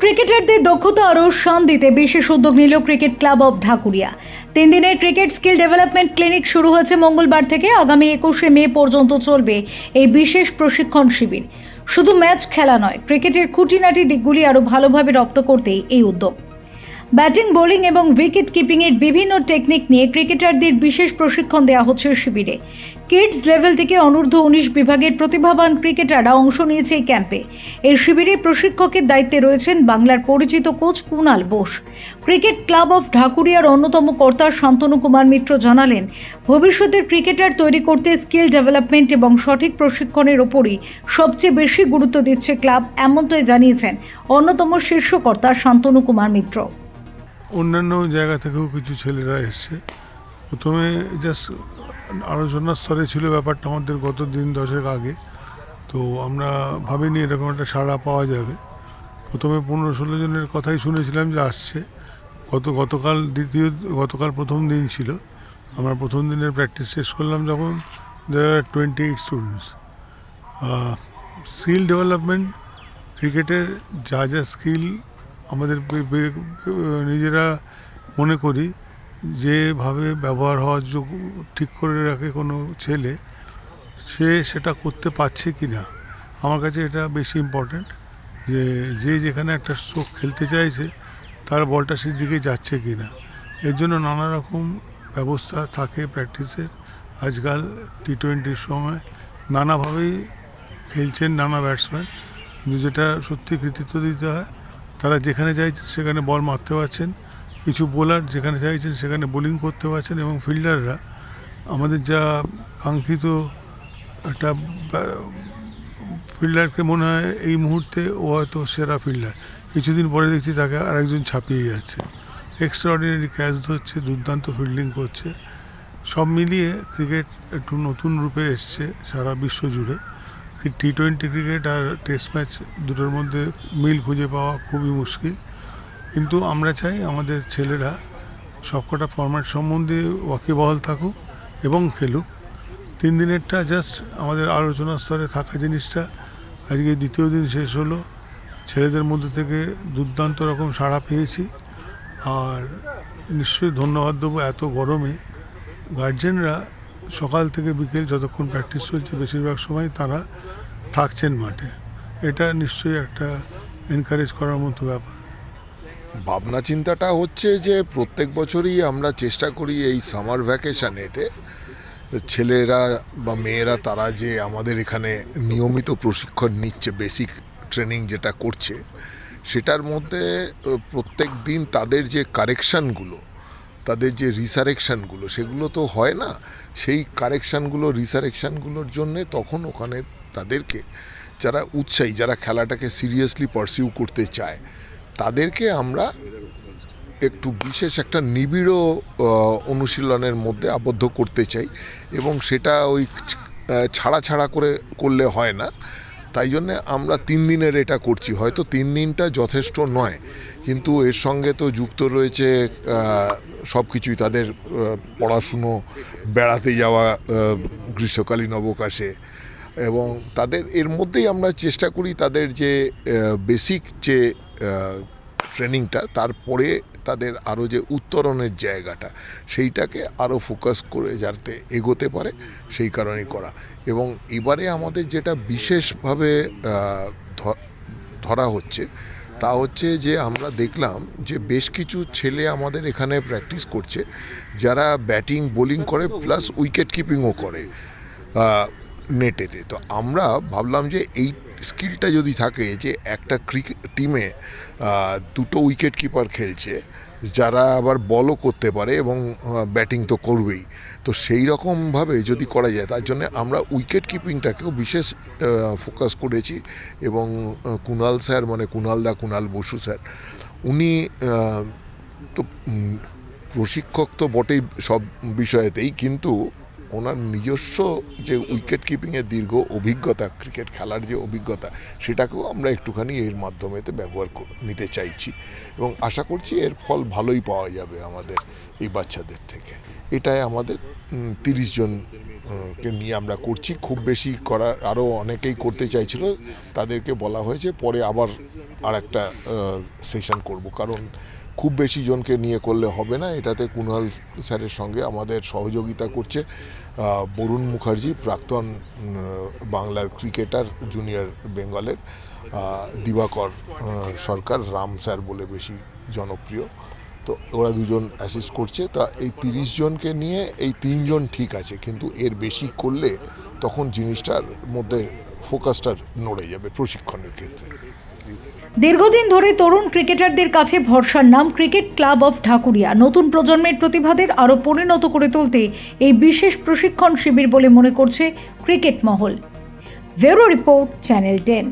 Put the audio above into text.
ক্রিকেটারদের দক্ষতা আরও শান দিতে বিশেষ উদ্যোগ নিল ক্রিকেট ক্লাব অফ ঢাকুরিয়া। 3 দিনের ক্রিকেট স্কিল ডেভেলপমেন্ট ক্লিনিক শুরু হয়েছে মঙ্গলবার থেকে। আগামী 21শে মে পর্যন্ত চলবে এই বিশেষ প্রশিক্ষণ শিবির। শুধু ম্যাচ খেলা নয়, ক্রিকেটের খুঁটিনাটি দিকগুলি আরও ভালোভাবে রপ্ত করতেই এই উদ্যোগ। ব্যাটিং, বোলিং এবং উইকেট কিপিং এর বিভিন্ন টেকনিক নিয়ে ক্রিকেটারদের বিশেষ প্রশিক্ষণ দেওয়া হচ্ছে শিবিরে। কিডস লেভেল থেকে অনূর্ধ্ব 19 বিভাগের প্রতিভাবান ক্রিকেটাররা অংশ নিয়েছে এই ক্যাম্পে। এই শিবিরে প্রশিক্ষকের দায়িত্বে রয়েছেন বাংলার পরিচিত coach Kunal Bose. Cricket club of ঢাকুরিয়ার অন্যতম কর্তা শান্তনু কুমার মিত্র জানালেন, ভবিষ্যতের ক্রিকেটার তৈরি করতে স্কিল ডেভেলপমেন্ট এবং সঠিক প্রশিক্ষণের ওপরই সবচেয়ে বেশি গুরুত্ব দিচ্ছে ক্লাব, এমনটাই জানিয়েছেন অন্যতম শীর্ষ কর্তা শান্তনু কুমার মিত্র। অন্যান্য জায়গা থেকেও কিছু ছেলেরা এসছে। প্রথমে জাস্ট আলোচনার স্তরে ছিল ব্যাপারটা আমাদের গত দিন 10 আগে, তো আমরা ভাবিনি এরকম একটা সাড়া পাওয়া যাবে। প্রথমে 15-16 জনের কথাই শুনেছিলাম যে আসছে। গতকাল প্রথম দিন ছিল। আমরা প্রথম দিনের প্র্যাকটিস শেষ করলাম যখন there are 28 students. Skill development, ক্রিকেটের যা যা স্কিল আমাদের নিজেরা মনে করি যেভাবে ব্যবহার হওয়ার যোগ্য ঠিক করে রাখে কোনো ছেলে, সে সেটা করতে পারছে কি না, আমার কাছে এটা বেশি ইম্পর্ট্যান্ট। যে যেখানে একটা স্ট্রোক খেলতে চাইছে তার বলটা সেদিকে যাচ্ছে কি না, এর জন্য নানা রকম ব্যবস্থা থাকে প্র্যাকটিসের। আজকাল টি20-র সময় নানাভাবেই খেলছেন নানা ব্যাটসম্যান, কিন্তু যেটা সত্যি কৃতিত্ব দিতে হয়, তারা যেখানে চাইছেন সেখানে বল মারতে পারছেন। কিছু বোলার যেখানে চাইছেন সেখানে বোলিং করতে পারছেন, এবং ফিল্ডাররা আমাদের যা কাঙ্ক্ষিত একটা ফিল্ডারকে মনে হয় এই মুহূর্তে ও হয়তো সেরা ফিল্ডার, কিছুদিন পরে দেখছি তাকে আরেকজন ছাপিয়ে যাচ্ছে। এক্সট্রাঅর্ডিনারি ক্যাচ ধরছে, দুর্দান্ত ফিল্ডিং করছে। সব মিলিয়ে ক্রিকেট একটু নতুন রূপে এসছে সারা বিশ্ব জুড়ে। টি20 ক্রিকেট আর টেস্ট ম্যাচ দুটোর মধ্যে মিল খুঁজে পাওয়া খুবই মুশকিল, কিন্তু আমরা চাই আমাদের ছেলেরা সবকটা ফরম্যাট সম্বন্ধে ওয়াকিবহাল থাকুক এবং খেলুক। 3 দিনেরটা জাস্ট আমাদের আলোচনার স্তরে থাকা জিনিসটা আজকে দ্বিতীয় দিন শেষ হলো। ছেলেদের মধ্যে থেকে দুর্দান্ত রকম সাড়া পেয়েছি, আর নিশ্চয়ই ধন্যবাদ দেবো এত গরমে গার্জেনরা সকাল থেকে বিকেল যতক্ষণ প্র্যাকটিস চলছে বেশিরভাগ সময় তারা থাকছেন মাঠে। এটা নিশ্চয়ই একটা এনকারেজ করার মতো ব্যাপার। ভাবনা চিন্তাটা হচ্ছে যে প্রত্যেক বছরই আমরা চেষ্টা করি এই সামার ভ্যাকেশনেতে ছেলেরা বা মেয়েরা তারা যে আমাদের এখানে নিয়মিত প্রশিক্ষণ নিচ্ছে, বেসিক ট্রেনিং যেটা করছে, সেটার মধ্যে প্রত্যেক দিন তাদের যে কারেকশানগুলো, তাদের যে রিসারেকশানগুলো, সেগুলো তো হয় না। সেই কারেকশানগুলো রিসারেকশানগুলোর জন্যে তখন ওখানে তাদেরকে যারা উৎসাহী, যারা খেলাটাকে সিরিয়াসলি পারসিউ করতে চায়, তাদেরকে আমরা একটু বিশেষ একটা নিবিড় অনুশীলনের মধ্যে আবদ্ধ করতে চাই, এবং সেটা ওই ছাড়া করে করলে হয় না। তাই জন্যে আমরা 3 দিনের এটা করছি। হয়তো 3 দিনটা যথেষ্ট নয়, কিন্তু এর সঙ্গে তো যুক্ত রয়েছে সব কিছুই, তাদের পড়াশুনো, বেড়াতে যাওয়া গ্রীষ্মকালীন অবকাশে, এবং তাদের এর মধ্যেই আমরা চেষ্টা করি তাদের যে বেসিক যে ট্রেনিংটা, তারপরে তাদের আরও যে উত্তরণের জায়গাটা, সেইটাকে আরও ফোকাস করে যাতে এগোতে পারে, সেই কারণেই করা। এবং এবারে আমাদের যেটা বিশেষভাবে ধরা হচ্ছে তা হচ্ছে যে আমরা দেখলাম যে বেশ কিছু ছেলে আমাদের এখানে প্র্যাকটিস করছে যারা ব্যাটিং বোলিং করে প্লাস উইকেট কিপিংও করে নেটেতে। তো আমরা ভাবলাম যে এই স্কিলটা যদি থাকে যে একটা ক্রিকেট টিমে 2টো উইকেট কিপার খেলছে যারা আবার বলও করতে পারে এবং ব্যাটিং তো করবেই, তো সেই রকমভাবে যদি করা যায়, তার জন্য আমরা উইকেট কিপিংটাকেও বিশেষ ফোকাস করেছি। এবং কুনাল স্যার, মানে কুনাল বসু স্যার, উনি তো প্রশিক্ষক তো বটেই সব বিষয়েতেই, কিন্তু ওনার নিজস্ব যে উইকেট কিপিংয়ের দীর্ঘ অভিজ্ঞতা, ক্রিকেট খেলার যে অভিজ্ঞতা, সেটাকেও আমরা একটুখানি এর মাধ্যমেতে ব্যবহার নিতে চাইছি এবং আশা করছি এর ফল ভালোই পাওয়া যাবে আমাদের এই বাচ্চাদের থেকে। এটাই আমাদের 30 জনকে নিয়ে আমরা করছি। খুব বেশি করার আরও অনেকেই করতে চাইছিল, তাদেরকে বলা হয়েছে পরে আবার আর একটা সেশন করব, কারণ খুব বেশি জনকে নিয়ে করলে হবে না। এটাতে কুণাল স্যারের সঙ্গে আমাদের সহযোগিতা করছে বরুণ মুখার্জি, প্রাক্তন বাংলার ক্রিকেটার, জুনিয়র বেঙ্গলের, দিবাকর সরকার, রাম স্যার বলে বেশি জনপ্রিয়। তো ওরা দুজন অ্যাসিস্ট করছে। তা এই 30 জনকে নিয়ে এই 3 জন ঠিক আছে, কিন্তু এর বেশি করলে তখন জিনিসটার মধ্যে ফোকাসটা নড়ে যাবে প্রশিক্ষণের ক্ষেত্রে। দীর্ঘদিন ধরে তরুণ ক্রিকেটারদের কাছে ভরসার নাম ক্রিকেট ক্লাব অফ ঢাকুরিয়া। নতুন প্রজন্মের প্রতিভাদের আরও পরিণত করে তুলতে এই বিশেষ প্রশিক্ষণ শিবির বলে মনে করছে ক্রিকেট মহল। Bureau report, channel 10।